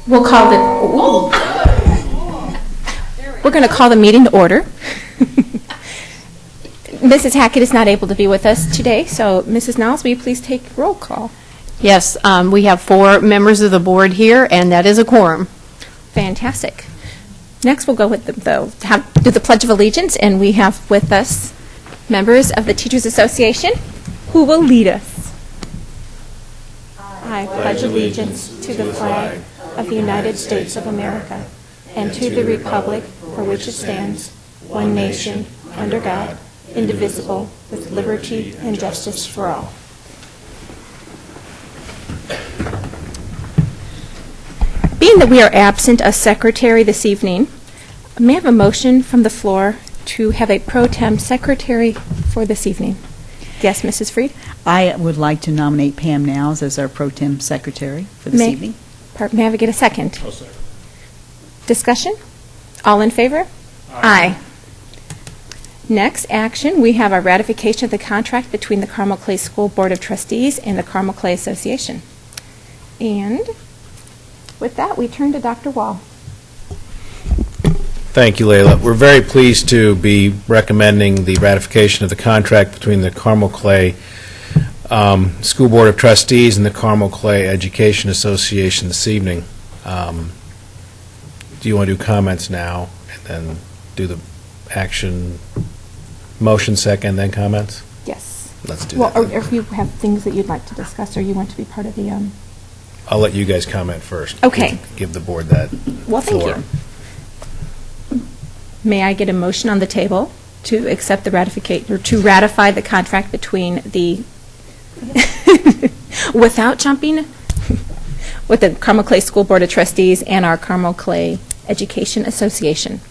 We'll call the, we're going to call the meeting to order. Mrs. Hackett is not able to be with us today, so Mrs. Niles, will you please take roll call? Yes, we have 4 members of the board here, and that is a quorum. Fantastic. Next, we'll go with do the Pledge of Allegiance, and we have with us members of the Teachers Association who will lead us. I pledge allegiance to the flag of the United States of America and to the republic for which it stands, one nation, under God, indivisible, with liberty and justice for all. Being that we are absent a secretary this evening, may I have a motion from the floor to have a pro tem secretary for this evening? Yes, Mrs. Freed? I would like to nominate Pam Niles as our pro tem secretary for this evening. May I get a second? I'll second. Discussion? All in favor? Aye. Next action, we have a ratification of the contract between the Carmel Clay School Board of Trustees and the Carmel Clay Association. And with that, we turn to Dr. Wall. Thank you, Layla. We're very pleased to be recommending the ratification of the contract between the Carmel Clay School Board of Trustees and the Carmel Clay Education Association this evening. Do you want to do comments now and then do the action, motion second, then comments? Yes. Let's do well, that. Or if you have things that you'd like to discuss or you want to be part of the... I'll let you guys comment first. Okay. Give the board that Well, thank floor. you. May I get a motion on the table to accept the or to ratify the contract between the, without jumping, with the Carmel Clay School Board of Trustees and our Carmel Clay Education Association?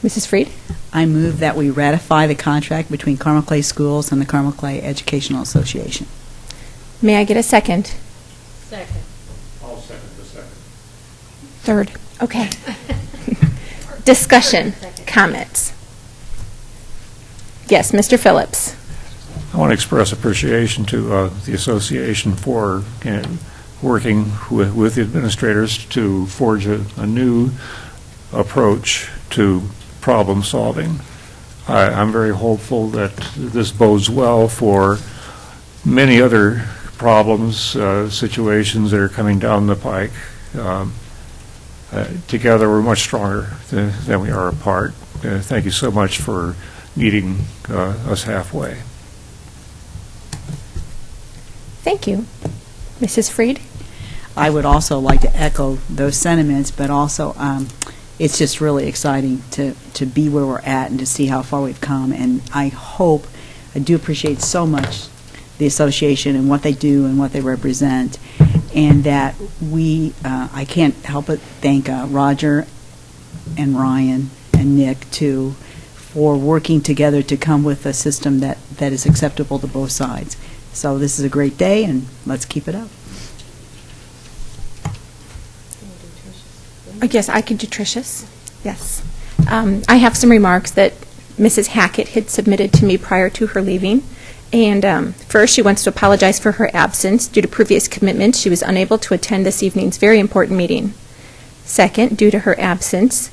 Mrs. Freed? I move that we ratify the contract between Carmel Clay Schools and the Carmel Clay Educational Association. May I get a second? Second. I'll second the second. Third. Okay. Discussion, comments. Yes, Mr. Phillips. I want to express appreciation to the association for working with the administrators to forge a new approach to problem solving. I'm very hopeful that this bodes well for many other problems, situations that are coming down the pike. Together we're much stronger than we are apart. Thank you so much for meeting us halfway. Thank you. Mrs. Freed? I would also like to echo those sentiments, but also it's just really exciting to be where we're at and to see how far we've come. And I do appreciate so much the association and what they do and what they represent, and that I can't help but thank Roger and Ryan and Nick, too, for working together to come with a system that is acceptable to both sides. So this is a great day, and let's keep it up. Yes, I could do Tricia's. Yes. I have some remarks that Mrs. Hackett had submitted to me prior to her leaving. And first, she wants to apologize for her absence. Due to previous commitments, she was unable to attend this evening's very important meeting. Second, due to her absence,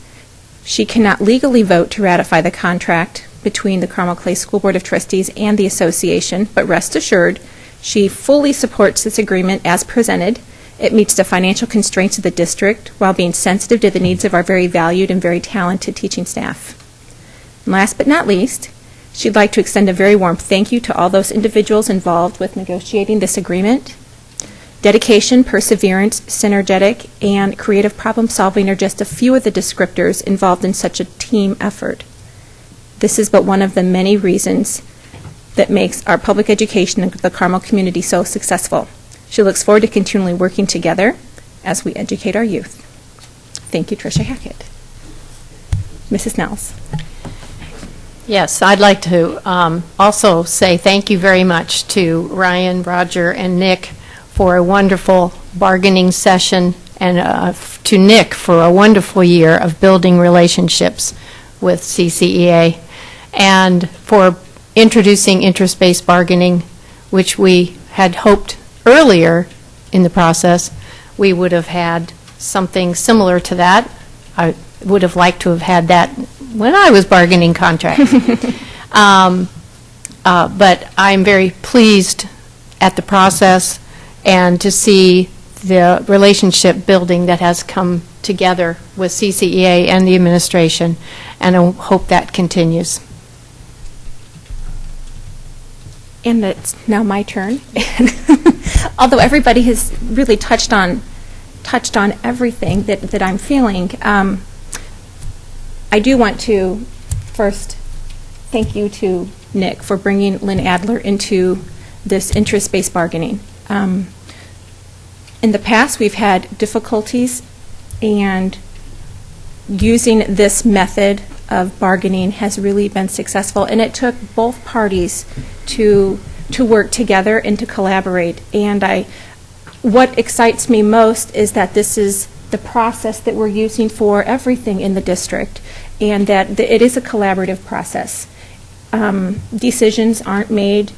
she cannot legally vote to ratify the contract between the Carmel Clay School Board of Trustees and the association, but rest assured, she fully supports this agreement as presented. It meets the financial constraints of the district while being sensitive to the needs of our very valued and very talented teaching staff. And last but not least, she'd like to extend a very warm thank you to all those individuals involved with negotiating this agreement. Dedication, perseverance, synergetic, and creative problem solving are just a few of the descriptors involved in such a team effort. This is but one of the many reasons that makes our public education and the Carmel community so successful. She looks forward to continually working together as we educate our youth. Thank you, Tricia Hackett. Mrs. Niles. Yes, I'd like to also say thank you very much to Ryan, Roger, and Nick for a wonderful bargaining session, and to Nick for a wonderful year of building relationships with CCEA, and for introducing interest-based bargaining, which we had hoped earlier in the process we would have had something similar to that. I would have liked to have had that when I was bargaining contracts. But I'm very pleased at the process and to see the relationship building that has come together with CCEA and the administration, and I hope that continues. And it's now my turn. Although everybody has really touched on everything that I'm feeling, I do want to first thank you to Nick for bringing Lynn Adler into this interest-based bargaining. In the past, we've had difficulties, and using this method of bargaining has really been successful, and it took both parties to work together and to collaborate. And what excites me most is that this is the process that we're using for everything in the district, and that it is a collaborative process. Decisions aren't made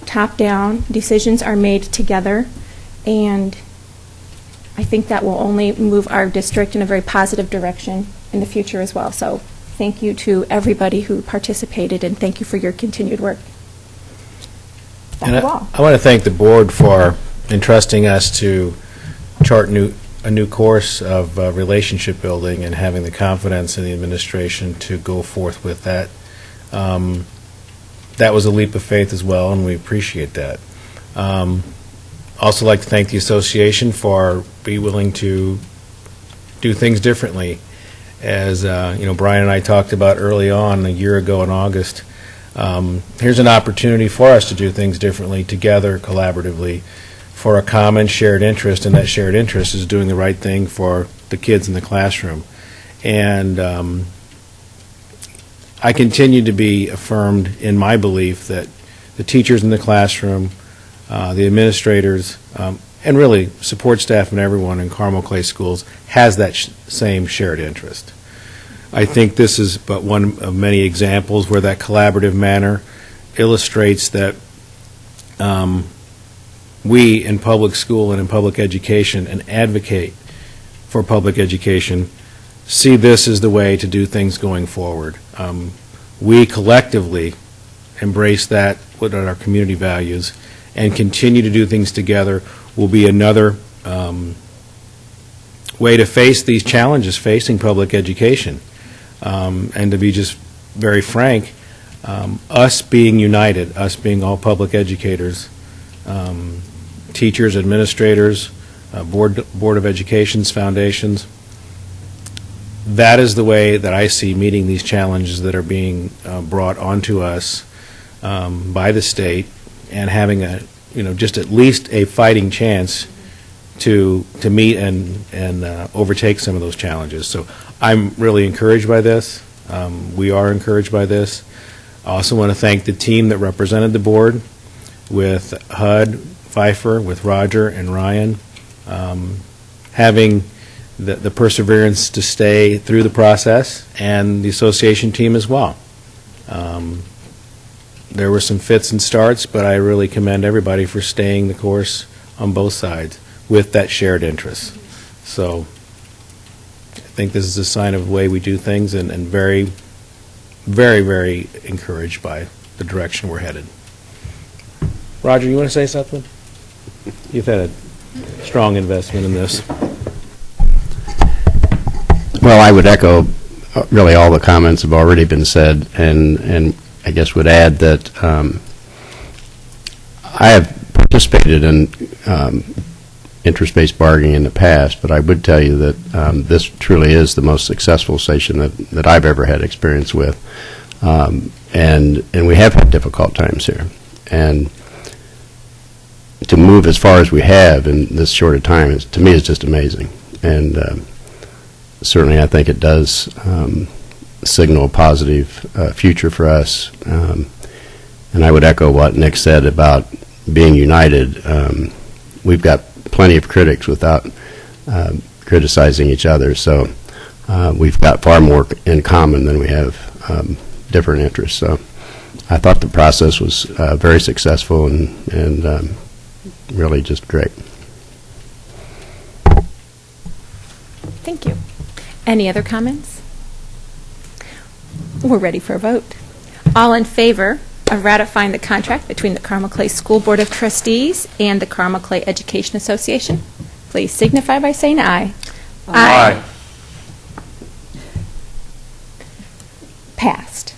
top-down. Decisions are made together, and I think that will only move our district in a very positive direction in the future as well. So thank you to everybody who participated, and thank you for your continued work. And I want to thank the board for entrusting us to chart a new course of relationship building and having the confidence in the administration to go forth with that. That was a leap of faith as well, and we appreciate that. Also like to thank the association for being willing to do things differently. As Brian and I talked about early on a year ago in August, here's an opportunity for us to do things differently together, collaboratively, for a common shared interest, and that shared interest is doing the right thing for the kids in the classroom. And I continue to be affirmed in my belief that the teachers in the classroom, the administrators, and really support staff and everyone in Carmel Clay Schools has that same shared interest. I think this is but one of many examples where that collaborative manner illustrates that we in public school and in public education and advocate for public education see this as the way to do things going forward. We collectively embrace that, what are our community values, and continue to do things together will be another way to face these challenges facing public education. And to be just very frank, us being united, us being all public educators, teachers, administrators, Board of Education's foundations, that is the way that I see meeting these challenges that are being brought onto us by the state, and having just at least a fighting chance to meet and overtake some of those challenges. So I'm really encouraged by this. We are encouraged by this. I also want to thank the team that represented the board with HUD, Pfeiffer, with Roger and Ryan, having the perseverance to stay through the process, and the association team as well. There were some fits and starts, but I really commend everybody for staying the course on both sides with that shared interest. So I think this is a sign of the way we do things, and very, very, very encouraged by the direction we're headed. Roger, you want to say something? You've had a strong investment in this. Well, I would echo really all the comments have already been said, and I guess would add that I have participated in interest-based bargaining in the past, but I would tell you that this truly is the most successful session that I've ever had experience with, and we have had difficult times here, and to move as far as we have in this short a time is, to me, is just amazing, and certainly I think it does signal a positive future for us, and I would echo what Nick said about being united. We've got plenty of critics without criticizing each other, so we've got far more in common than we have different interests. So I thought the process was very successful and really just great. Any other comments? We're ready for a vote. All in favor of ratifying the contract between the Carmel Clay School Board of Trustees and the Carmel Clay Education Association, please signify by saying aye. Aye. Passed.